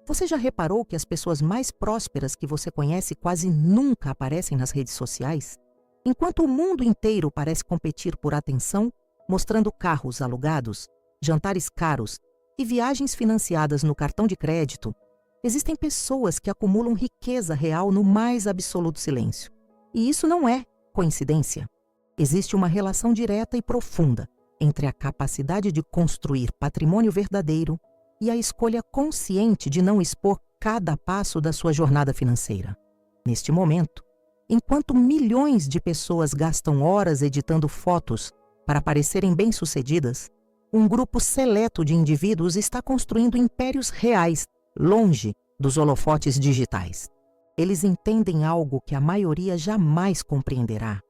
Você já reparou que as pessoas mais prósperas que você conhece quase nunca aparecem nas redes sociais? Enquanto o mundo inteiro parece competir por atenção, mostrando carros alugados, jantares caros e viagens financiadas no cartão de crédito, existem pessoas que acumulam riqueza real no mais absoluto silêncio. E isso não é coincidência. Existe uma relação direta e profunda entre a capacidade de construir patrimônio verdadeiro e a escolha consciente de não expor cada passo da sua jornada financeira. Neste momento, enquanto milhões de pessoas gastam horas editando fotos para parecerem bem-sucedidas, um grupo seleto de indivíduos está construindo impérios reais, longe dos holofotes digitais. Eles entendem algo que a maioria jamais compreenderá.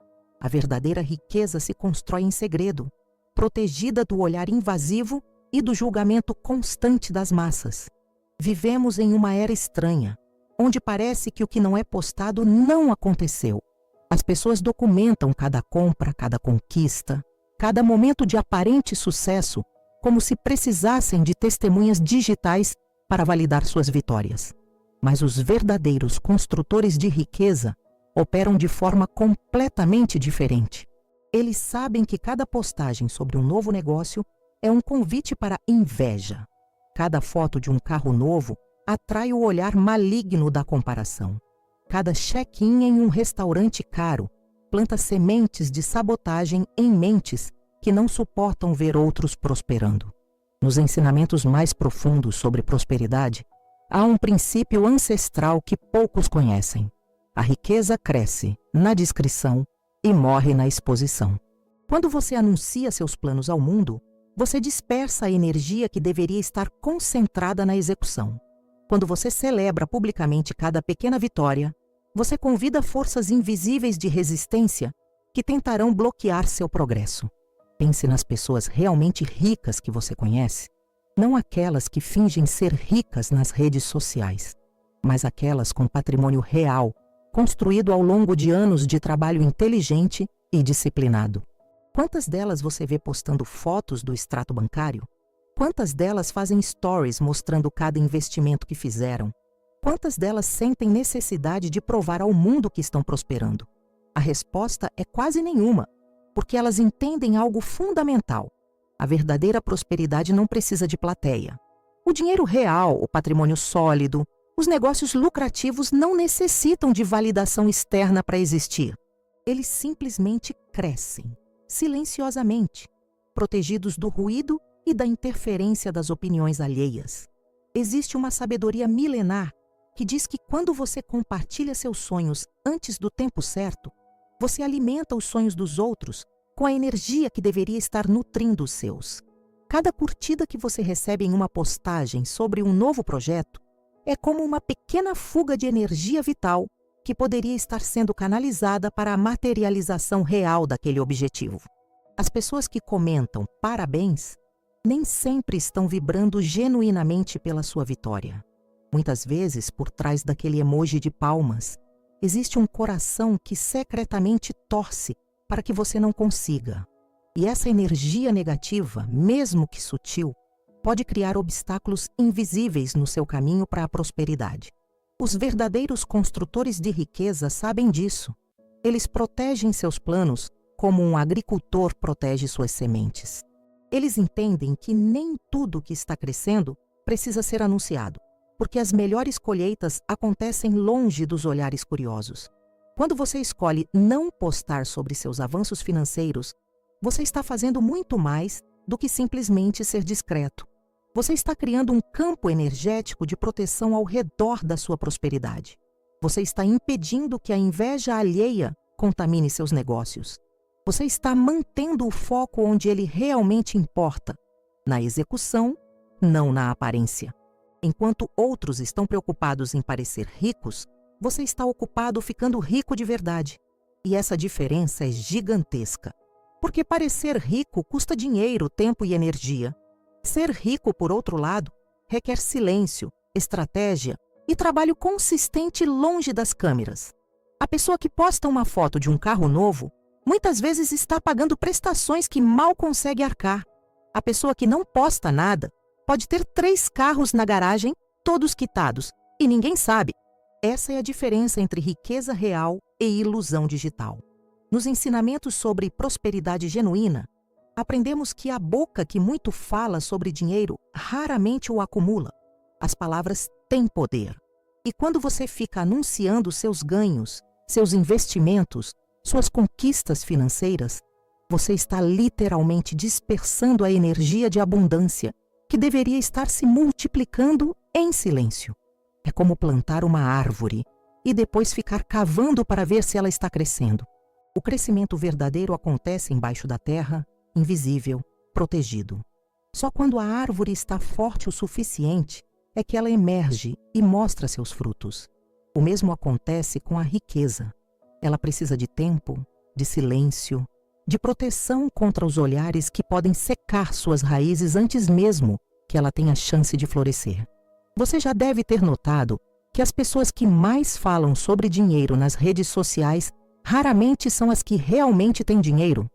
A verdadeira riqueza se constrói em segredo, protegida do olhar invasivo e do julgamento constante das massas. Vivemos em uma era estranha, onde parece que o que não é postado não aconteceu. As pessoas documentam cada compra, cada conquista, cada momento de aparente sucesso, como se precisassem de testemunhas digitais para validar suas vitórias. Mas os verdadeiros construtores de riqueza operam de forma completamente diferente. Eles sabem que cada postagem sobre um novo negócio é um convite para inveja. Cada foto de um carro novo atrai o olhar maligno da comparação. Cada check-in em um restaurante caro planta sementes de sabotagem em mentes que não suportam ver outros prosperando. Nos ensinamentos mais profundos sobre prosperidade, há um princípio ancestral que poucos conhecem. A riqueza cresce na discrição e morre na exposição. Quando você anuncia seus planos ao mundo, você dispersa a energia que deveria estar concentrada na execução. Quando você celebra publicamente cada pequena vitória, você convida forças invisíveis de resistência que tentarão bloquear seu progresso. Pense nas pessoas realmente ricas que você conhece, não aquelas que fingem ser ricas nas redes sociais, mas aquelas com patrimônio real, construído ao longo de anos de trabalho inteligente e disciplinado. Quantas delas você vê postando fotos do extrato bancário? Quantas delas fazem stories mostrando cada investimento que fizeram? Quantas delas sentem necessidade de provar ao mundo que estão prosperando? A resposta é quase nenhuma, porque elas entendem algo fundamental. A verdadeira prosperidade não precisa de plateia. O dinheiro real, o patrimônio sólido, os negócios lucrativos não necessitam de validação externa para existir. Eles simplesmente crescem, silenciosamente, protegidos do ruído e da interferência das opiniões alheias. Existe uma sabedoria milenar que diz que quando você compartilha seus sonhos antes do tempo certo, você alimenta os sonhos dos outros com a energia que deveria estar nutrindo os seus. Cada curtida que você recebe em uma postagem sobre um novo projeto é como uma pequena fuga de energia vital que poderia estar sendo canalizada para a materialização real daquele objetivo. As pessoas que comentam parabéns nem sempre estão vibrando genuinamente pela sua vitória. Muitas vezes, por trás daquele emoji de palmas, existe um coração que secretamente torce para que você não consiga. E essa energia negativa, mesmo que sutil, pode criar obstáculos invisíveis no seu caminho para a prosperidade. Os verdadeiros construtores de riqueza sabem disso. Eles protegem seus planos como um agricultor protege suas sementes. Eles entendem que nem tudo que está crescendo precisa ser anunciado, porque as melhores colheitas acontecem longe dos olhares curiosos. Quando você escolhe não postar sobre seus avanços financeiros, você está fazendo muito mais do que simplesmente ser discreto. Você está criando um campo energético de proteção ao redor da sua prosperidade. Você está impedindo que a inveja alheia contamine seus negócios. Você está mantendo o foco onde ele realmente importa, na execução, não na aparência. Enquanto outros estão preocupados em parecer ricos, você está ocupado ficando rico de verdade. E essa diferença é gigantesca. Porque parecer rico custa dinheiro, tempo e energia. Ser rico, por outro lado, requer silêncio, estratégia e trabalho consistente longe das câmeras. A pessoa que posta uma foto de um carro novo muitas vezes está pagando prestações que mal consegue arcar. A pessoa que não posta nada pode ter 3 carros na garagem todos quitados, e ninguém sabe. Essa é a diferença entre riqueza real e ilusão digital. Nos ensinamentos sobre prosperidade genuína, aprendemos que a boca que muito fala sobre dinheiro raramente o acumula. As palavras têm poder. E quando você fica anunciando seus ganhos, seus investimentos, suas conquistas financeiras, você está literalmente dispersando a energia de abundância que deveria estar se multiplicando em silêncio. É como plantar uma árvore e depois ficar cavando para ver se ela está crescendo. O crescimento verdadeiro acontece embaixo da terra, invisível, protegido. Só quando a árvore está forte o suficiente é que ela emerge e mostra seus frutos. O mesmo acontece com a riqueza. Ela precisa de tempo, de silêncio, de proteção contra os olhares que podem secar suas raízes antes mesmo que ela tenha chance de florescer. Você já deve ter notado que as pessoas que mais falam sobre dinheiro nas redes sociais raramente são as que realmente têm dinheiro.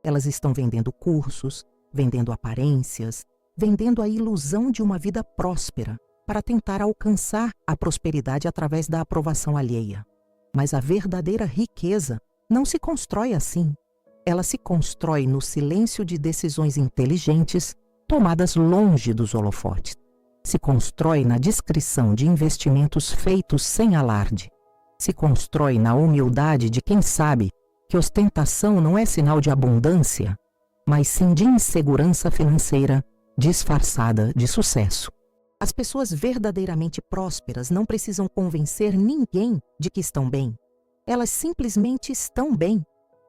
Elas estão vendendo cursos, vendendo aparências, vendendo a ilusão de uma vida próspera para tentar alcançar a prosperidade através da aprovação alheia. Mas a verdadeira riqueza não se constrói assim. Ela se constrói no silêncio de decisões inteligentes tomadas longe dos holofotes. Se constrói na discrição de investimentos feitos sem alarde. Se constrói na humildade de quem sabe que ostentação não é sinal de abundância, mas sim de insegurança financeira disfarçada de sucesso. As pessoas verdadeiramente prósperas não precisam convencer ninguém de que estão bem. Elas simplesmente estão bem.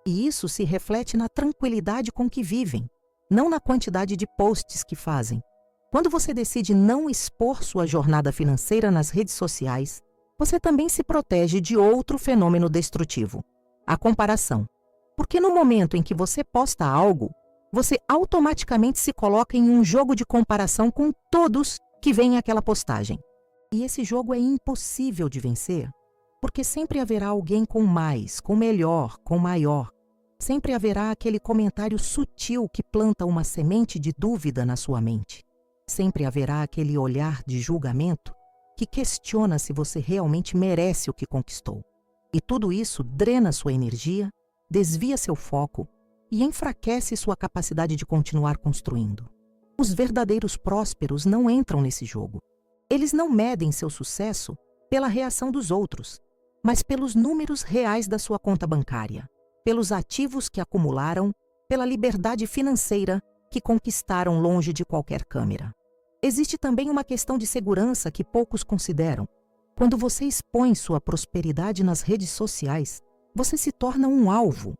E isso se reflete na tranquilidade com que vivem, não na quantidade de posts que fazem. Quando você decide não expor sua jornada financeira nas redes sociais, você também se protege de outro fenômeno destrutivo, a comparação. Porque no momento em que você posta algo, você automaticamente se coloca em um jogo de comparação com todos que veem aquela postagem. E esse jogo é impossível de vencer, porque sempre haverá alguém com mais, com melhor, com maior. Sempre haverá aquele comentário sutil que planta uma semente de dúvida na sua mente. Sempre haverá aquele olhar de julgamento que questiona se você realmente merece o que conquistou. E tudo isso drena sua energia, desvia seu foco e enfraquece sua capacidade de continuar construindo. Os verdadeiros prósperos não entram nesse jogo. Eles não medem seu sucesso pela reação dos outros, mas pelos números reais da sua conta bancária, pelos ativos que acumularam, pela liberdade financeira que conquistaram longe de qualquer câmera. Existe também uma questão de segurança que poucos consideram. Quando você expõe sua prosperidade nas redes sociais, você se torna um alvo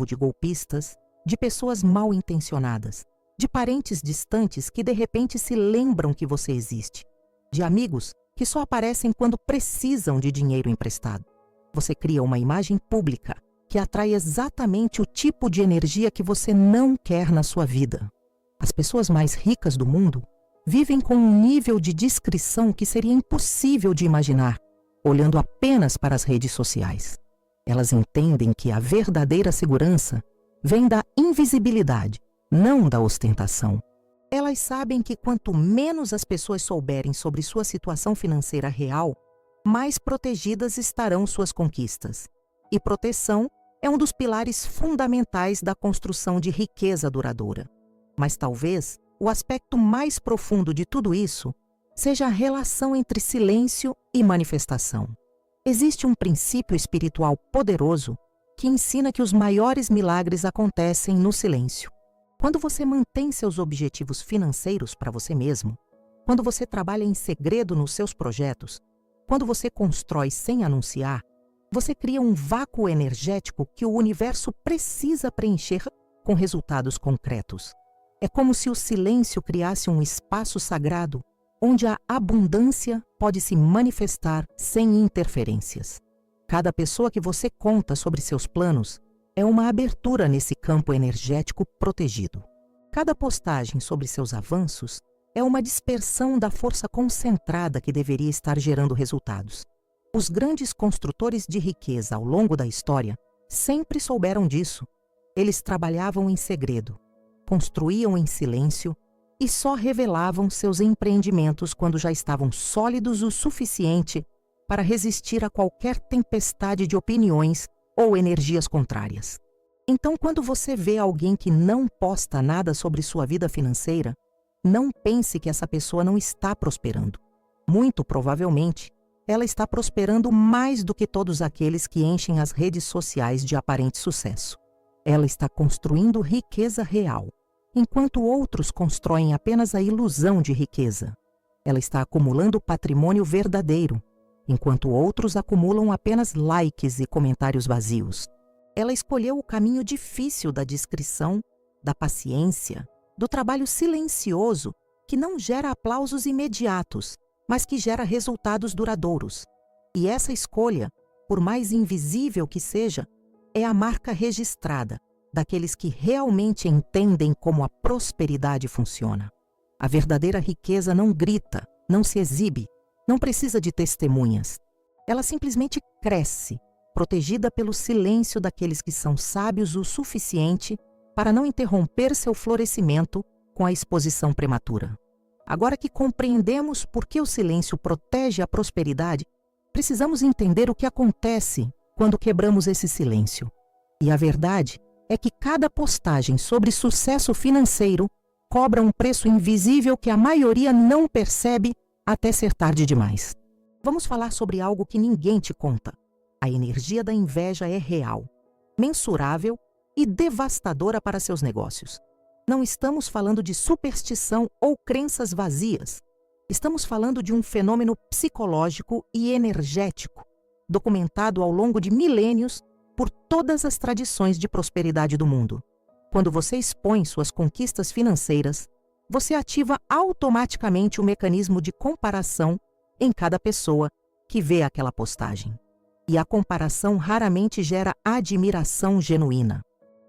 de golpistas, de pessoas mal intencionadas, de parentes distantes que de repente se lembram que você existe, de amigos que só aparecem quando precisam de dinheiro emprestado. Você cria uma imagem pública que atrai exatamente o tipo de energia que você não quer na sua vida. As pessoas mais ricas do mundo vivem com um nível de discrição que seria impossível de imaginar, olhando apenas para as redes sociais. Elas entendem que a verdadeira segurança vem da invisibilidade, não da ostentação. Elas sabem que quanto menos as pessoas souberem sobre sua situação financeira real, mais protegidas estarão suas conquistas. E proteção é um dos pilares fundamentais da construção de riqueza duradoura. Mas talvez o aspecto mais profundo de tudo isso seja a relação entre silêncio e manifestação. Existe um princípio espiritual poderoso que ensina que os maiores milagres acontecem no silêncio. Quando você mantém seus objetivos financeiros para você mesmo, quando você trabalha em segredo nos seus projetos, quando você constrói sem anunciar, você cria um vácuo energético que o universo precisa preencher com resultados concretos. É como se o silêncio criasse um espaço sagrado onde a abundância pode se manifestar sem interferências. Cada pessoa que você conta sobre seus planos é uma abertura nesse campo energético protegido. Cada postagem sobre seus avanços é uma dispersão da força concentrada que deveria estar gerando resultados. Os grandes construtores de riqueza ao longo da história sempre souberam disso. Eles trabalhavam em segredo, construíam em silêncio e só revelavam seus empreendimentos quando já estavam sólidos o suficiente para resistir a qualquer tempestade de opiniões ou energias contrárias. Então, quando você vê alguém que não posta nada sobre sua vida financeira, não pense que essa pessoa não está prosperando. Muito provavelmente, ela está prosperando mais do que todos aqueles que enchem as redes sociais de aparente sucesso. Ela está construindo riqueza real, enquanto outros constroem apenas a ilusão de riqueza. Ela está acumulando patrimônio verdadeiro, enquanto outros acumulam apenas likes e comentários vazios. Ela escolheu o caminho difícil da discrição, da paciência, do trabalho silencioso que não gera aplausos imediatos, mas que gera resultados duradouros. E essa escolha, por mais invisível que seja, é a marca registrada daqueles que realmente entendem como a prosperidade funciona. A verdadeira riqueza não grita, não se exibe, não precisa de testemunhas. Ela simplesmente cresce, protegida pelo silêncio daqueles que são sábios o suficiente para não interromper seu florescimento com a exposição prematura. Agora que compreendemos por que o silêncio protege a prosperidade, precisamos entender o que acontece quando quebramos esse silêncio. E a verdade é que cada postagem sobre sucesso financeiro cobra um preço invisível que a maioria não percebe até ser tarde demais. Vamos falar sobre algo que ninguém te conta. A energia da inveja é real, mensurável e devastadora para seus negócios. Não estamos falando de superstição ou crenças vazias. Estamos falando de um fenômeno psicológico e energético, documentado ao longo de milênios por todas as tradições de prosperidade do mundo. Quando você expõe suas conquistas financeiras, você ativa automaticamente o mecanismo de comparação em cada pessoa que vê aquela postagem. E a comparação raramente gera admiração genuína.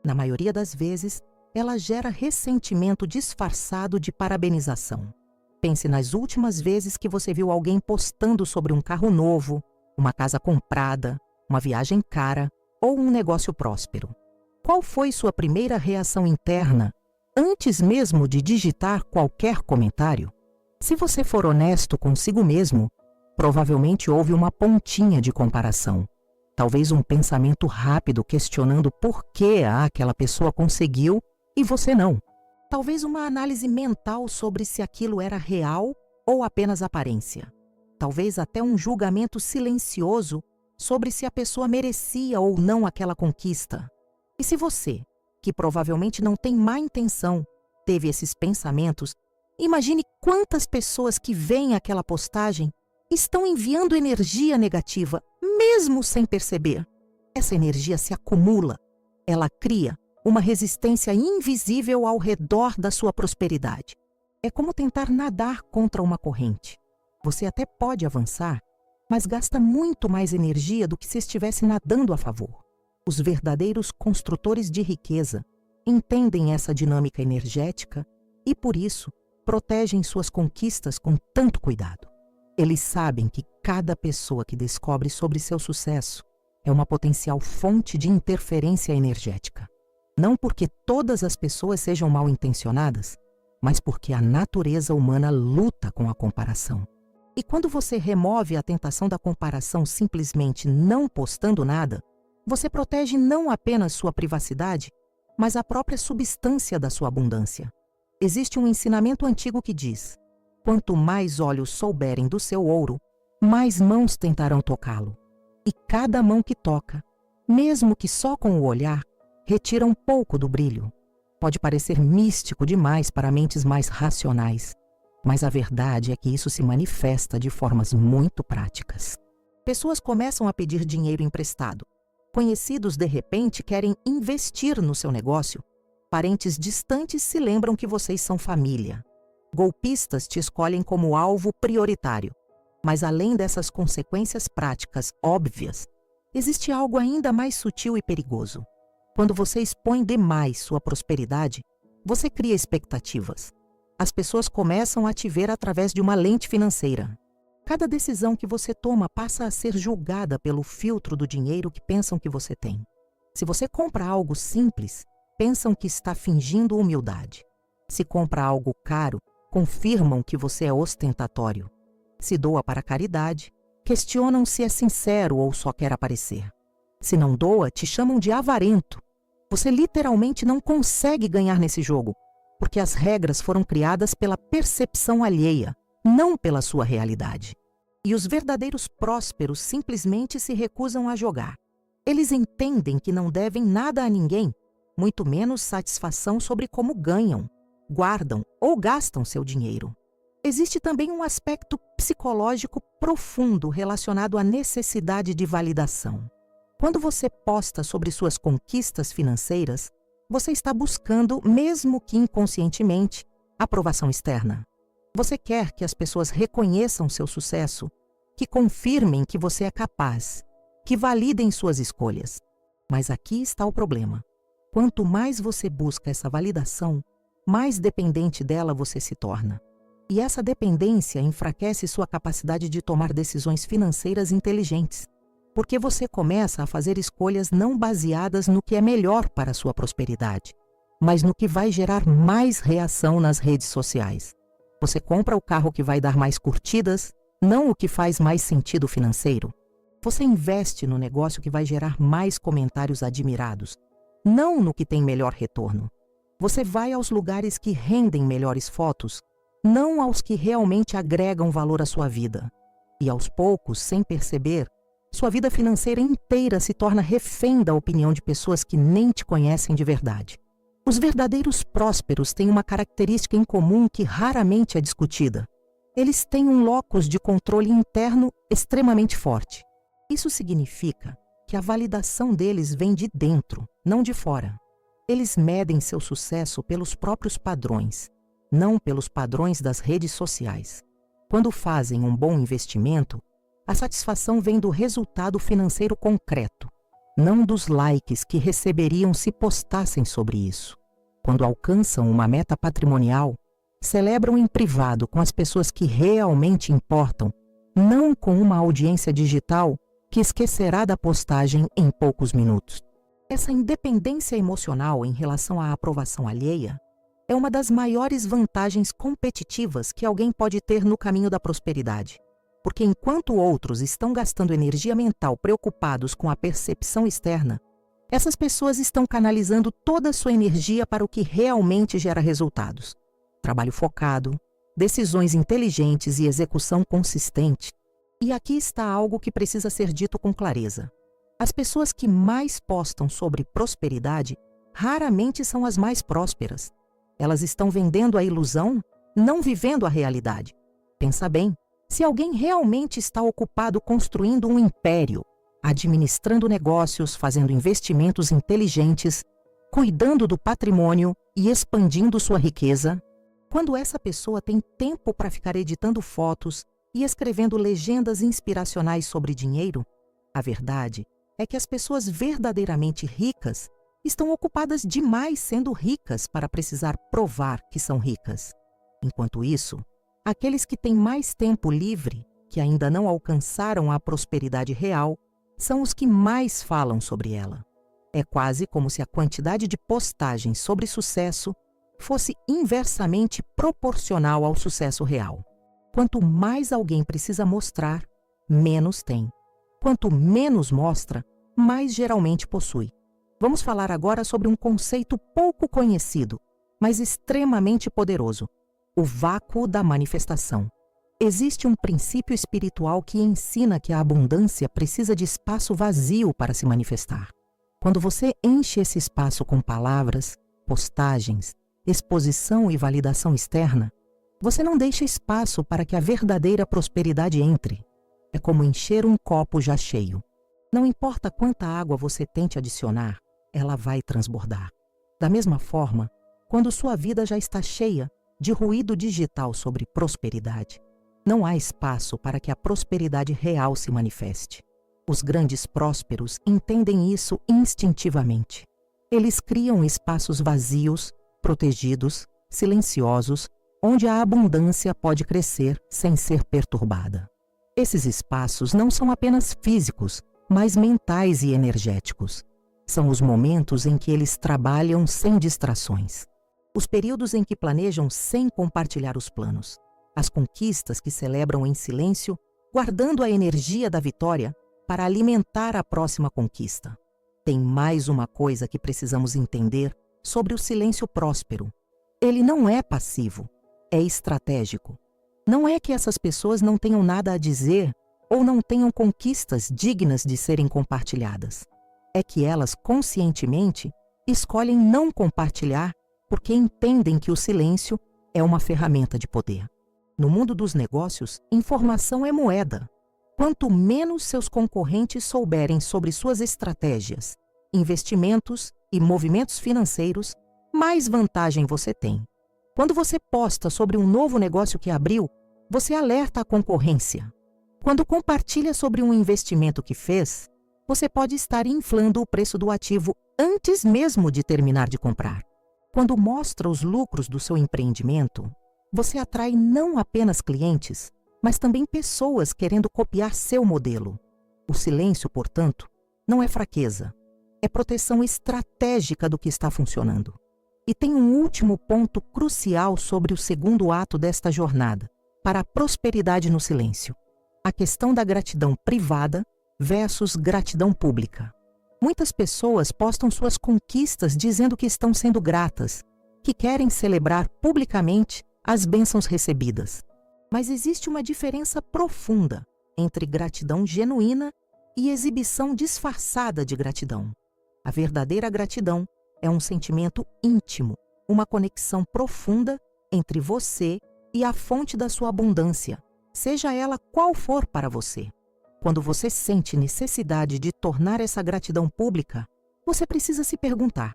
Na maioria das vezes, ela gera ressentimento disfarçado de parabenização. Pense nas últimas vezes que você viu alguém postando sobre um carro novo, uma casa comprada, uma viagem cara ou um negócio próspero. Qual foi sua primeira reação interna antes mesmo de digitar qualquer comentário? Se você for honesto consigo mesmo, provavelmente houve uma pontinha de comparação. Talvez um pensamento rápido questionando por que aquela pessoa conseguiu e você não. Talvez uma análise mental sobre se aquilo era real ou apenas aparência. Talvez até um julgamento silencioso sobre se a pessoa merecia ou não aquela conquista. E se você, que provavelmente não tem má intenção, teve esses pensamentos, imagine quantas pessoas que veem aquela postagem estão enviando energia negativa, mesmo sem perceber. Essa energia se acumula. Ela cria uma resistência invisível ao redor da sua prosperidade. É como tentar nadar contra uma corrente. Você até pode avançar, mas gasta muito mais energia do que se estivesse nadando a favor. Os verdadeiros construtores de riqueza entendem essa dinâmica energética e, por isso, protegem suas conquistas com tanto cuidado. Eles sabem que cada pessoa que descobre sobre seu sucesso é uma potencial fonte de interferência energética. Não porque todas as pessoas sejam mal intencionadas, mas porque a natureza humana luta com a comparação. E quando você remove a tentação da comparação simplesmente não postando nada, você protege não apenas sua privacidade, mas a própria substância da sua abundância. Existe um ensinamento antigo que diz: quanto mais olhos souberem do seu ouro, mais mãos tentarão tocá-lo. E cada mão que toca, mesmo que só com o olhar, retira um pouco do brilho. Pode parecer místico demais para mentes mais racionais, mas a verdade é que isso se manifesta de formas muito práticas. Pessoas começam a pedir dinheiro emprestado. Conhecidos, de repente, querem investir no seu negócio. Parentes distantes se lembram que vocês são família. Golpistas te escolhem como alvo prioritário. Mas além dessas consequências práticas óbvias, existe algo ainda mais sutil e perigoso. Quando você expõe demais sua prosperidade, você cria expectativas. As pessoas começam a te ver através de uma lente financeira. Cada decisão que você toma passa a ser julgada pelo filtro do dinheiro que pensam que você tem. Se você compra algo simples, pensam que está fingindo humildade. Se compra algo caro, confirmam que você é ostentatório. Se doa para a caridade, questionam se é sincero ou só quer aparecer. Se não doa, te chamam de avarento. Você literalmente não consegue ganhar nesse jogo, porque as regras foram criadas pela percepção alheia, não pela sua realidade. E os verdadeiros prósperos simplesmente se recusam a jogar. Eles entendem que não devem nada a ninguém, muito menos satisfação sobre como ganham, guardam ou gastam seu dinheiro. Existe também um aspecto psicológico profundo relacionado à necessidade de validação. Quando você posta sobre suas conquistas financeiras, você está buscando, mesmo que inconscientemente, aprovação externa. Você quer que as pessoas reconheçam seu sucesso, que confirmem que você é capaz, que validem suas escolhas. Mas aqui está o problema. Quanto mais você busca essa validação, mais dependente dela você se torna. E essa dependência enfraquece sua capacidade de tomar decisões financeiras inteligentes, porque você começa a fazer escolhas não baseadas no que é melhor para a sua prosperidade, mas no que vai gerar mais reação nas redes sociais. Você compra o carro que vai dar mais curtidas, não o que faz mais sentido financeiro. Você investe no negócio que vai gerar mais comentários admirados, não no que tem melhor retorno. Você vai aos lugares que rendem melhores fotos, não aos que realmente agregam valor à sua vida. E aos poucos, sem perceber, sua vida financeira inteira se torna refém da opinião de pessoas que nem te conhecem de verdade. Os verdadeiros prósperos têm uma característica em comum que raramente é discutida. Eles têm um locus de controle interno extremamente forte. Isso significa que a validação deles vem de dentro, não de fora. Eles medem seu sucesso pelos próprios padrões, não pelos padrões das redes sociais. Quando fazem um bom investimento, a satisfação vem do resultado financeiro concreto, não dos likes que receberiam se postassem sobre isso. Quando alcançam uma meta patrimonial, celebram em privado com as pessoas que realmente importam, não com uma audiência digital que esquecerá da postagem em poucos minutos. Essa independência emocional em relação à aprovação alheia é uma das maiores vantagens competitivas que alguém pode ter no caminho da prosperidade. Porque enquanto outros estão gastando energia mental preocupados com a percepção externa, essas pessoas estão canalizando toda a sua energia para o que realmente gera resultados. Trabalho focado, decisões inteligentes e execução consistente. E aqui está algo que precisa ser dito com clareza. As pessoas que mais postam sobre prosperidade raramente são as mais prósperas. Elas estão vendendo a ilusão, não vivendo a realidade. Pensa bem, se alguém realmente está ocupado construindo um império, administrando negócios, fazendo investimentos inteligentes, cuidando do patrimônio e expandindo sua riqueza, quando essa pessoa tem tempo para ficar editando fotos e escrevendo legendas inspiracionais sobre dinheiro, a verdade é que as pessoas verdadeiramente ricas estão ocupadas demais sendo ricas para precisar provar que são ricas. Enquanto isso, aqueles que têm mais tempo livre, que ainda não alcançaram a prosperidade real, são os que mais falam sobre ela. É quase como se a quantidade de postagens sobre sucesso fosse inversamente proporcional ao sucesso real. Quanto mais alguém precisa mostrar, menos tem. Quanto menos mostra, mais geralmente possui. Vamos falar agora sobre um conceito pouco conhecido, mas extremamente poderoso: o vácuo da manifestação. Existe um princípio espiritual que ensina que a abundância precisa de espaço vazio para se manifestar. Quando você enche esse espaço com palavras, postagens, exposição e validação externa, você não deixa espaço para que a verdadeira prosperidade entre. É como encher um copo já cheio. Não importa quanta água você tente adicionar, ela vai transbordar. Da mesma forma, quando sua vida já está cheia de ruído digital sobre prosperidade, não há espaço para que a prosperidade real se manifeste. Os grandes prósperos entendem isso instintivamente. Eles criam espaços vazios, protegidos, silenciosos, onde a abundância pode crescer sem ser perturbada. Esses espaços não são apenas físicos, mas mentais e energéticos. São os momentos em que eles trabalham sem distrações. os períodos em que planejam sem compartilhar os planos, as conquistas que celebram em silêncio, guardando a energia da vitória para alimentar a próxima conquista. Tem mais uma coisa que precisamos entender sobre o silêncio próspero. Ele não é passivo, é estratégico. Não é que essas pessoas não tenham nada a dizer ou não tenham conquistas dignas de serem compartilhadas. É que elas conscientemente escolhem não compartilhar porque entendem que o silêncio é uma ferramenta de poder. No mundo dos negócios, informação é moeda. Quanto menos seus concorrentes souberem sobre suas estratégias, investimentos e movimentos financeiros, mais vantagem você tem. Quando você posta sobre um novo negócio que abriu, você alerta a concorrência. Quando compartilha sobre um investimento que fez, você pode estar inflando o preço do ativo antes mesmo de terminar de comprar. Quando mostra os lucros do seu empreendimento, você atrai não apenas clientes, mas também pessoas querendo copiar seu modelo. O silêncio, portanto, não é fraqueza, é proteção estratégica do que está funcionando. E tem um último ponto crucial sobre o segundo ato desta jornada, para a prosperidade no silêncio: a questão da gratidão privada versus gratidão pública. Muitas pessoas postam suas conquistas dizendo que estão sendo gratas, que querem celebrar publicamente as bênçãos recebidas. Mas existe uma diferença profunda entre gratidão genuína e exibição disfarçada de gratidão. A verdadeira gratidão é um sentimento íntimo, uma conexão profunda entre você e a fonte da sua abundância, seja ela qual for para você. Quando você sente necessidade de tornar essa gratidão pública, você precisa se perguntar: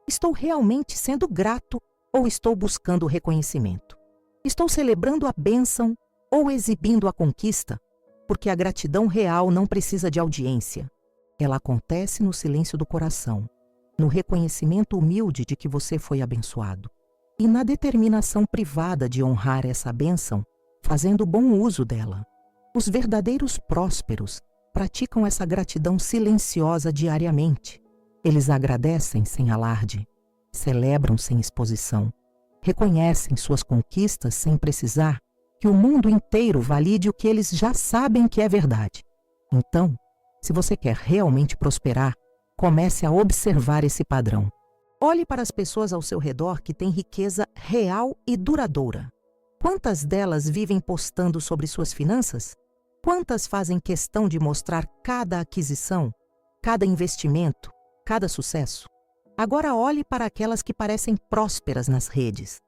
estou realmente sendo grato ou estou buscando reconhecimento? Estou celebrando a bênção ou exibindo a conquista? Porque a gratidão real não precisa de audiência. Ela acontece no silêncio do coração, no reconhecimento humilde de que você foi abençoado e na determinação privada de honrar essa bênção, fazendo bom uso dela. Os verdadeiros prósperos praticam essa gratidão silenciosa diariamente. Eles agradecem sem alarde, celebram sem exposição, reconhecem suas conquistas sem precisar que o mundo inteiro valide o que eles já sabem que é verdade. Então, se você quer realmente prosperar, comece a observar esse padrão. Olhe para as pessoas ao seu redor que têm riqueza real e duradoura. Quantas delas vivem postando sobre suas finanças? Quantas fazem questão de mostrar cada aquisição, cada investimento, cada sucesso? Agora olhe para aquelas que parecem prósperas nas redes,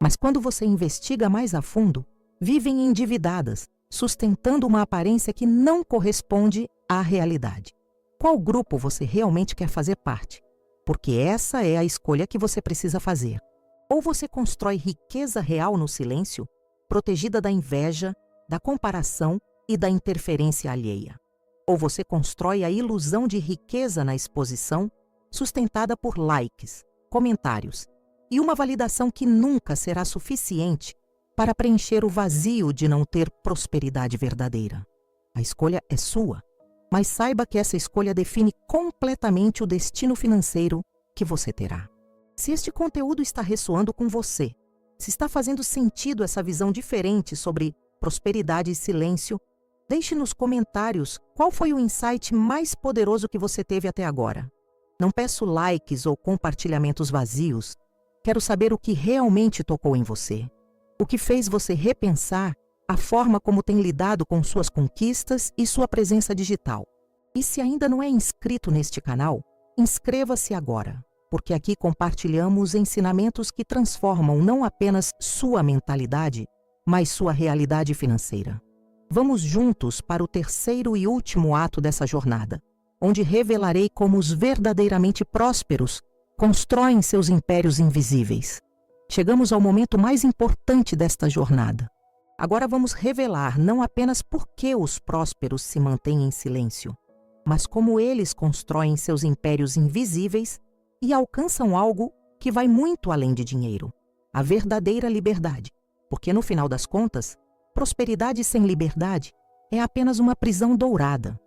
mas quando você investiga mais a fundo, vivem endividadas, sustentando uma aparência que não corresponde à realidade. Qual grupo você realmente quer fazer parte? Porque essa é a escolha que você precisa fazer. Ou você constrói riqueza real no silêncio, protegida da inveja, da comparação e da interferência alheia. Ou você constrói a ilusão de riqueza na exposição, sustentada por likes, comentários e uma validação que nunca será suficiente para preencher o vazio de não ter prosperidade verdadeira. A escolha é sua, mas saiba que essa escolha define completamente o destino financeiro que você terá. Se este conteúdo está ressoando com você, se está fazendo sentido essa visão diferente sobre prosperidade e silêncio, deixe nos comentários qual foi o insight mais poderoso que você teve até agora. Não peço likes ou compartilhamentos vazios. Quero saber o que realmente tocou em você. O que fez você repensar a forma como tem lidado com suas conquistas e sua presença digital. E se ainda não é inscrito neste canal, inscreva-se agora, porque aqui compartilhamos ensinamentos que transformam não apenas sua mentalidade, mas sua realidade financeira. Vamos juntos para o terceiro e último ato dessa jornada, onde revelarei como os verdadeiramente prósperos constroem seus impérios invisíveis. Chegamos ao momento mais importante desta jornada. Agora vamos revelar não apenas por que os prósperos se mantêm em silêncio, mas como eles constroem seus impérios invisíveis e alcançam algo que vai muito além de dinheiro, a verdadeira liberdade. Porque no final das contas, prosperidade sem liberdade é apenas uma prisão dourada.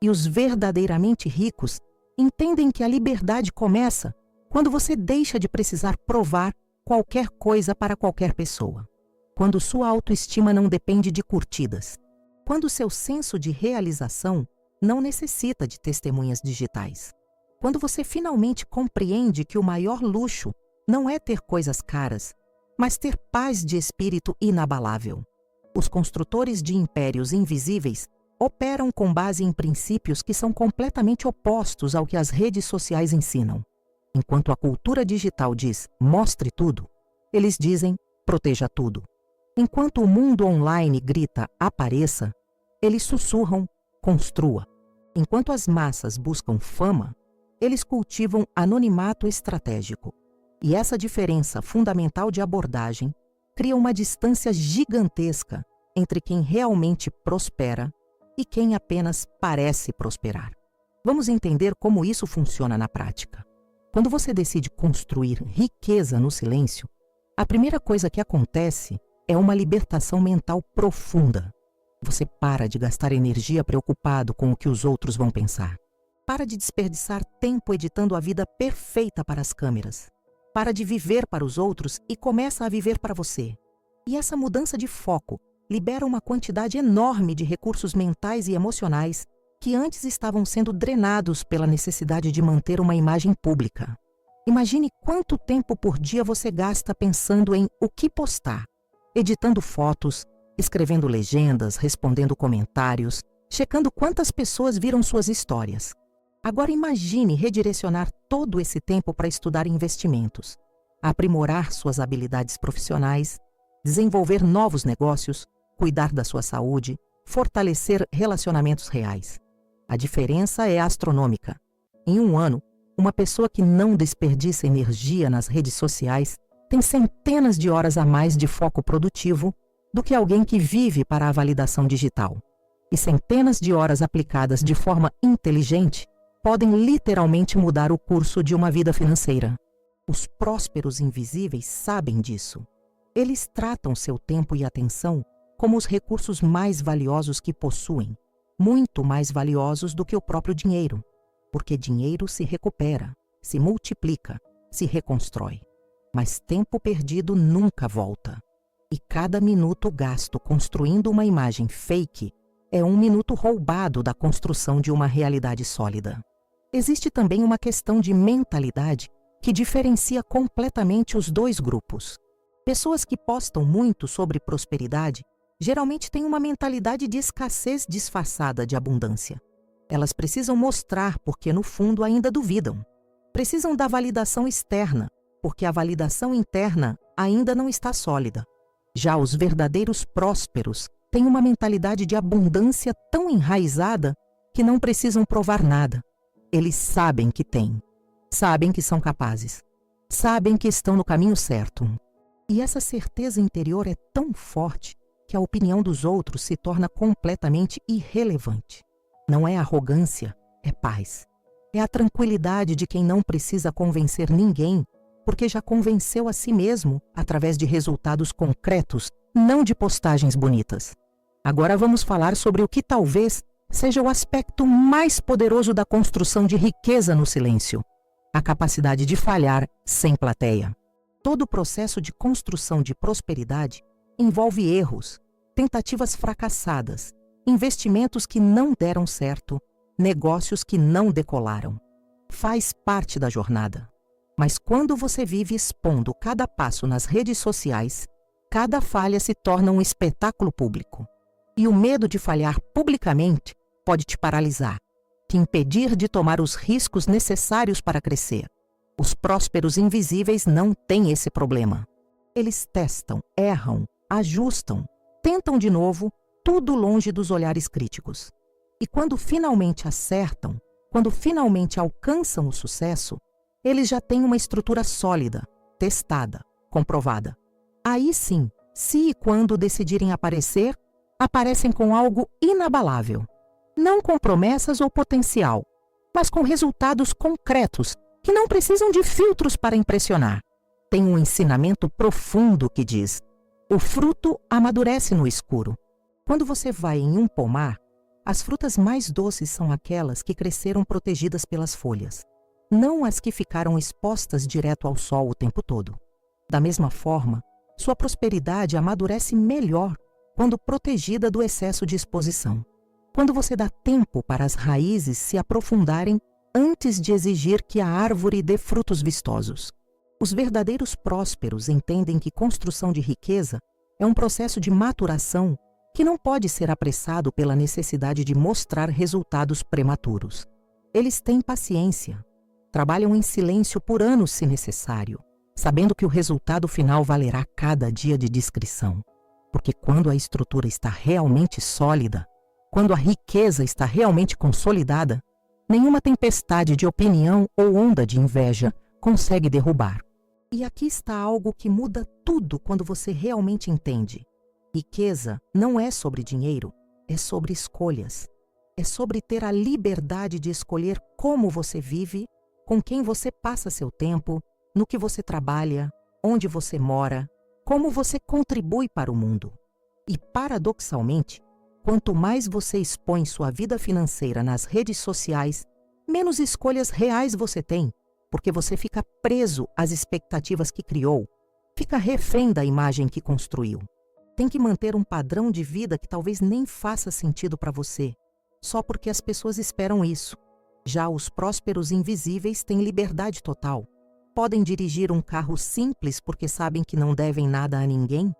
E os verdadeiramente ricos entendem que a liberdade começa quando você deixa de precisar provar qualquer coisa para qualquer pessoa. Quando sua autoestima não depende de curtidas. Quando seu senso de realização não necessita de testemunhas digitais. Quando você finalmente compreende que o maior luxo não é ter coisas caras, mas ter paz de espírito inabalável. Os construtores de impérios invisíveis operam com base em princípios que são completamente opostos ao que as redes sociais ensinam. Enquanto a cultura digital diz mostre tudo, eles dizem proteja tudo. Enquanto o mundo online grita apareça, eles sussurram construa. Enquanto as massas buscam fama, eles cultivam anonimato estratégico. E essa diferença fundamental de abordagem cria uma distância gigantesca entre quem realmente prospera e quem apenas parece prosperar. Vamos entender como isso funciona na prática. Quando você decide construir riqueza no silêncio, a primeira coisa que acontece é uma libertação mental profunda. Você para de gastar energia preocupado com o que os outros vão pensar. Para de desperdiçar tempo editando a vida perfeita para as câmeras. Para de viver para os outros e começa a viver para você. E essa mudança de foco libera uma quantidade enorme de recursos mentais e emocionais que antes estavam sendo drenados pela necessidade de manter uma imagem pública. Imagine quanto tempo por dia você gasta pensando em o que postar, editando fotos, escrevendo legendas, respondendo comentários, checando quantas pessoas viram suas histórias. Agora imagine redirecionar todo esse tempo para estudar investimentos, aprimorar suas habilidades profissionais, desenvolver novos negócios, cuidar da sua saúde, fortalecer relacionamentos reais. A diferença é astronômica. Em um ano, uma pessoa que não desperdiça energia nas redes sociais tem centenas de horas a mais de foco produtivo do que alguém que vive para a validação digital. E centenas de horas aplicadas de forma inteligente podem literalmente mudar o curso de uma vida financeira. Os prósperos invisíveis sabem disso. Eles tratam seu tempo e atenção como os recursos mais valiosos que possuem, muito mais valiosos do que o próprio dinheiro, porque dinheiro se recupera, se multiplica, se reconstrói. Mas tempo perdido nunca volta. E cada minuto gasto construindo uma imagem fake é um minuto roubado da construção de uma realidade sólida. Existe também uma questão de mentalidade que diferencia completamente os dois grupos. Pessoas que postam muito sobre prosperidade geralmente têm uma mentalidade de escassez disfarçada de abundância. Elas precisam mostrar porque no fundo ainda duvidam. Precisam da validação externa, porque a validação interna ainda não está sólida. Já os verdadeiros prósperos têm uma mentalidade de abundância tão enraizada que não precisam provar nada. Eles sabem que têm, sabem que são capazes, sabem que estão no caminho certo. E essa certeza interior é tão forte que a opinião dos outros se torna completamente irrelevante. Não é arrogância, é paz. É a tranquilidade de quem não precisa convencer ninguém, porque já convenceu a si mesmo através de resultados concretos, não de postagens bonitas. Agora vamos falar sobre o que talvez seja o aspecto mais poderoso da construção de riqueza no silêncio: a capacidade de falhar sem plateia. Todo o processo de construção de prosperidade envolve erros, tentativas fracassadas, investimentos que não deram certo, negócios que não decolaram. Faz parte da jornada. Mas quando você vive expondo cada passo nas redes sociais, cada falha se torna um espetáculo público. E o medo de falhar publicamente pode te paralisar, te impedir de tomar os riscos necessários para crescer. Os prósperos invisíveis não têm esse problema. Eles testam, erram, ajustam, tentam de novo, tudo longe dos olhares críticos. E quando finalmente acertam, quando finalmente alcançam o sucesso, eles já têm uma estrutura sólida, testada, comprovada. Aí sim, se e quando decidirem aparecer, aparecem com algo inabalável. Não com promessas ou potencial, mas com resultados concretos que não precisam de filtros para impressionar. Tem um ensinamento profundo que diz: o fruto amadurece no escuro. Quando você vai em um pomar, as frutas mais doces são aquelas que cresceram protegidas pelas folhas, não as que ficaram expostas direto ao sol o tempo todo. Da mesma forma, sua prosperidade amadurece melhor quando protegida do excesso de exposição. Quando você dá tempo para as raízes se aprofundarem antes de exigir que a árvore dê frutos vistosos. Os verdadeiros prósperos entendem que construção de riqueza é um processo de maturação que não pode ser apressado pela necessidade de mostrar resultados prematuros. Eles têm paciência, trabalham em silêncio por anos se necessário, sabendo que o resultado final valerá cada dia de discrição. Porque quando a estrutura está realmente sólida, quando a riqueza está realmente consolidada, nenhuma tempestade de opinião ou onda de inveja consegue derrubar. E aqui está algo que muda tudo quando você realmente entende. Riqueza não é sobre dinheiro, é sobre escolhas. É sobre ter a liberdade de escolher como você vive, com quem você passa seu tempo, no que você trabalha, onde você mora, como você contribui para o mundo. E, paradoxalmente, quanto mais você expõe sua vida financeira nas redes sociais, menos escolhas reais você tem, porque você fica preso às expectativas que criou, fica refém da imagem que construiu. Tem que manter um padrão de vida que talvez nem faça sentido para você, só porque as pessoas esperam isso. Já os prósperos invisíveis têm liberdade total. Podem dirigir um carro simples porque sabem que não devem nada a ninguém.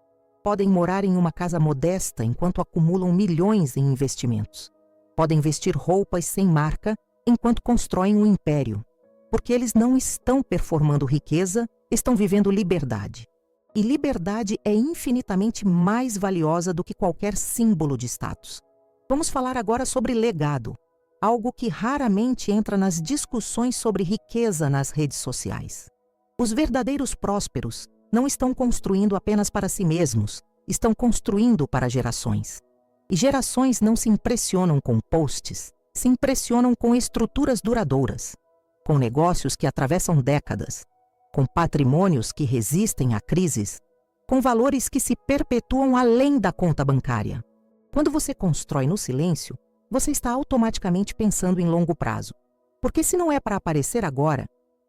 Podem morar em uma casa modesta enquanto acumulam milhões em investimentos. Podem vestir roupas sem marca enquanto constroem um império. Porque eles não estão performando riqueza, estão vivendo liberdade. E liberdade é infinitamente mais valiosa do que qualquer símbolo de status. Vamos falar agora sobre legado, algo que raramente entra nas discussões sobre riqueza nas redes sociais. Os verdadeiros prósperos não estão construindo apenas para si mesmos, estão construindo para gerações. E gerações não se impressionam com posts, se impressionam com estruturas duradouras, com negócios que atravessam décadas, com patrimônios que resistem a crises, com valores que se perpetuam além da conta bancária. Quando você constrói no silêncio, você está automaticamente pensando em longo prazo. Porque se não é para aparecer agora,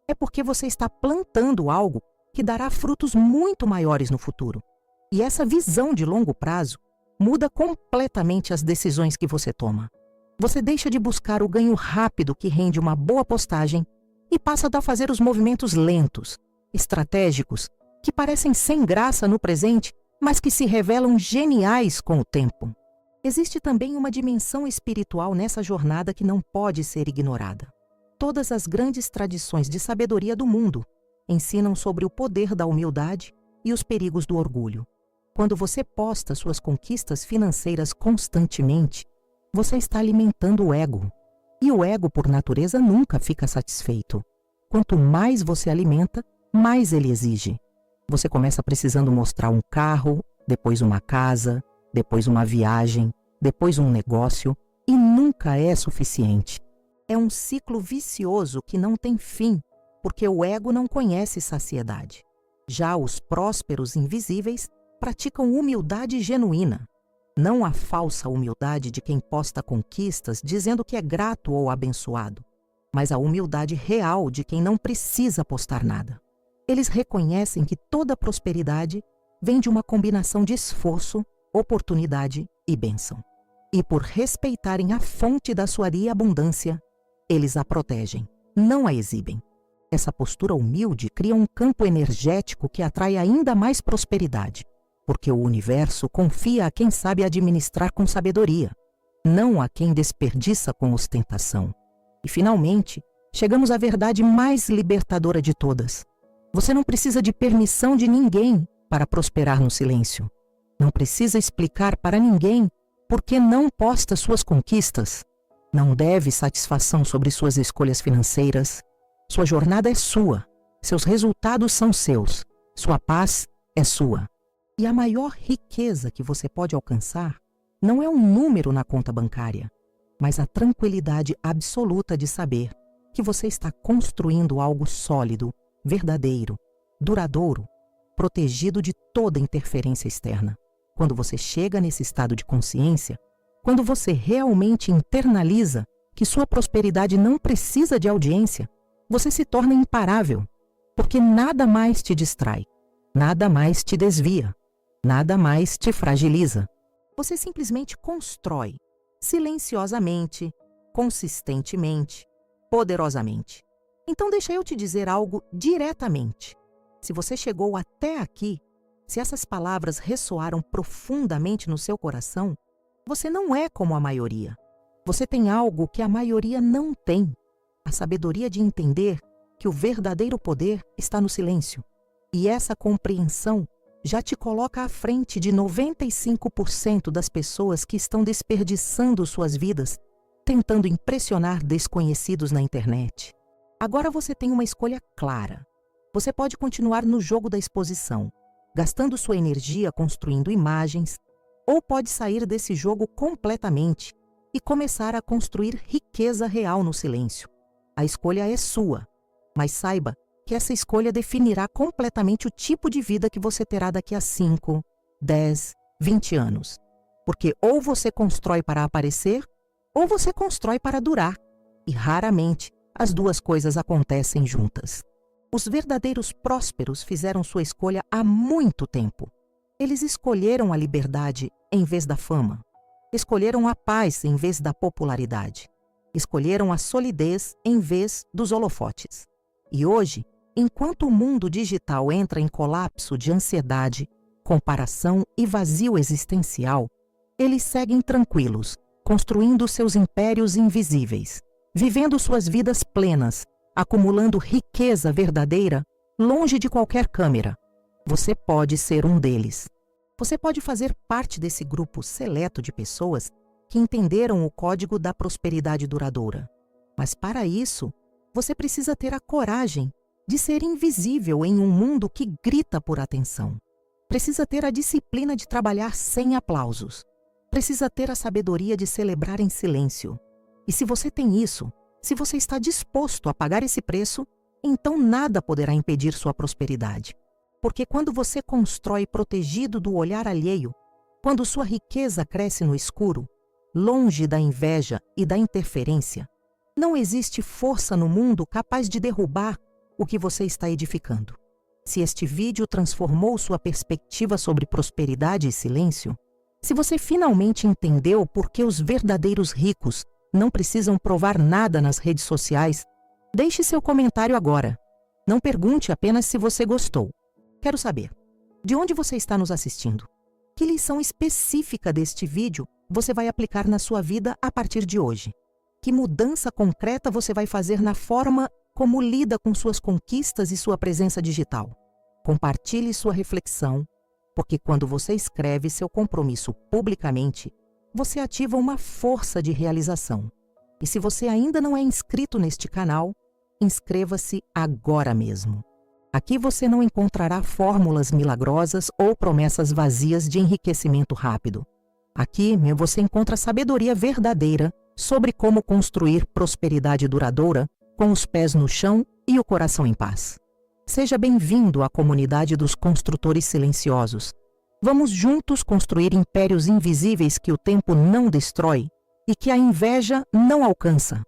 é porque você está plantando algo que dará frutos muito maiores no futuro. E essa visão de longo prazo muda completamente as decisões que você toma. Você deixa de buscar o ganho rápido que rende uma boa postagem e passa a fazer os movimentos lentos, estratégicos, que parecem sem graça no presente, mas que se revelam geniais com o tempo. Existe também uma dimensão espiritual nessa jornada que não pode ser ignorada. Todas as grandes tradições de sabedoria do mundo ensinam sobre o poder da humildade e os perigos do orgulho. Quando você posta suas conquistas financeiras constantemente, você está alimentando o ego. E o ego, por natureza, nunca fica satisfeito. Quanto mais você alimenta, mais ele exige. Você começa precisando mostrar um carro, depois uma casa, depois uma viagem, depois um negócio, e nunca é suficiente. É um ciclo vicioso que não tem fim, porque o ego não conhece saciedade. Já os prósperos invisíveis praticam humildade genuína. Não a falsa humildade de quem posta conquistas dizendo que é grato ou abençoado, mas a humildade real de quem não precisa postar nada. Eles reconhecem que toda prosperidade vem de uma combinação de esforço, oportunidade e bênção. E por respeitarem a fonte da sua abundância, eles a protegem, não a exibem. Essa postura humilde cria um campo energético que atrai ainda mais prosperidade, porque o universo confia a quem sabe administrar com sabedoria, não a quem desperdiça com ostentação. E, finalmente, chegamos à verdade mais libertadora de todas. Você não precisa de permissão de ninguém para prosperar no silêncio. Não precisa explicar para ninguém por que não posta suas conquistas. Não deve satisfação sobre suas escolhas financeiras. Sua jornada é sua. Seus resultados são seus. Sua paz é sua. E a maior riqueza que você pode alcançar não é um número na conta bancária, mas a tranquilidade absoluta de saber que você está construindo algo sólido, verdadeiro, duradouro, protegido de toda interferência externa. Quando você chega nesse estado de consciência, quando você realmente internaliza que sua prosperidade não precisa de audiência, você se torna imparável, porque nada mais te distrai. Nada mais te desvia. Nada mais te fragiliza. Você simplesmente constrói, silenciosamente, consistentemente, poderosamente. Então deixa eu te dizer algo diretamente. Se você chegou até aqui, se essas palavras ressoaram profundamente no seu coração, você não é como a maioria. Você tem algo que a maioria não tem. A sabedoria de entender que o verdadeiro poder está no silêncio. E essa compreensão já te coloca à frente de 95% das pessoas que estão desperdiçando suas vidas tentando impressionar desconhecidos na internet. Agora você tem uma escolha clara. Você pode continuar no jogo da exposição, gastando sua energia construindo imagens, ou pode sair desse jogo completamente e começar a construir riqueza real no silêncio. A escolha é sua, mas saiba que essa escolha definirá completamente o tipo de vida que você terá daqui a 5, 10, 20 anos. Porque ou você constrói para aparecer, ou você constrói para durar. E raramente as duas coisas acontecem juntas. Os verdadeiros prósperos fizeram sua escolha há muito tempo. Eles escolheram a liberdade em vez da fama. Escolheram a paz em vez da popularidade. Escolheram a solidez em vez dos holofotes. E hoje, enquanto o mundo digital entra em colapso de ansiedade, comparação e vazio existencial, eles seguem tranquilos, construindo seus impérios invisíveis, vivendo suas vidas plenas, acumulando riqueza verdadeira, longe de qualquer câmera. Você pode ser um deles. Você pode fazer parte desse grupo seleto de pessoas que entenderam o código da prosperidade duradoura. Mas para isso, você precisa ter a coragem de ser invisível em um mundo que grita por atenção. Precisa ter a disciplina de trabalhar sem aplausos. Precisa ter a sabedoria de celebrar em silêncio. E se você tem isso, se você está disposto a pagar esse preço, então nada poderá impedir sua prosperidade. Porque quando você constrói protegido do olhar alheio, quando sua riqueza cresce no escuro, longe da inveja e da interferência, não existe força no mundo capaz de derrubar o que você está edificando. Se este vídeo transformou sua perspectiva sobre prosperidade e silêncio, se você finalmente entendeu por que os verdadeiros ricos não precisam provar nada nas redes sociais, deixe seu comentário agora. Não pergunte apenas se você gostou. Quero saber, de onde você está nos assistindo? Que lição específica deste vídeo você vai aplicar na sua vida a partir de hoje? Que mudança concreta você vai fazer na forma como lida com suas conquistas e sua presença digital? Compartilhe sua reflexão, porque quando você escreve seu compromisso publicamente, você ativa uma força de realização. E se você ainda não é inscrito neste canal, inscreva-se agora mesmo. Aqui você não encontrará fórmulas milagrosas ou promessas vazias de enriquecimento rápido. Aqui você encontra sabedoria verdadeira sobre como construir prosperidade duradoura com os pés no chão e o coração em paz. Seja bem-vindo à comunidade dos construtores silenciosos. Vamos juntos construir impérios invisíveis que o tempo não destrói e que a inveja não alcança.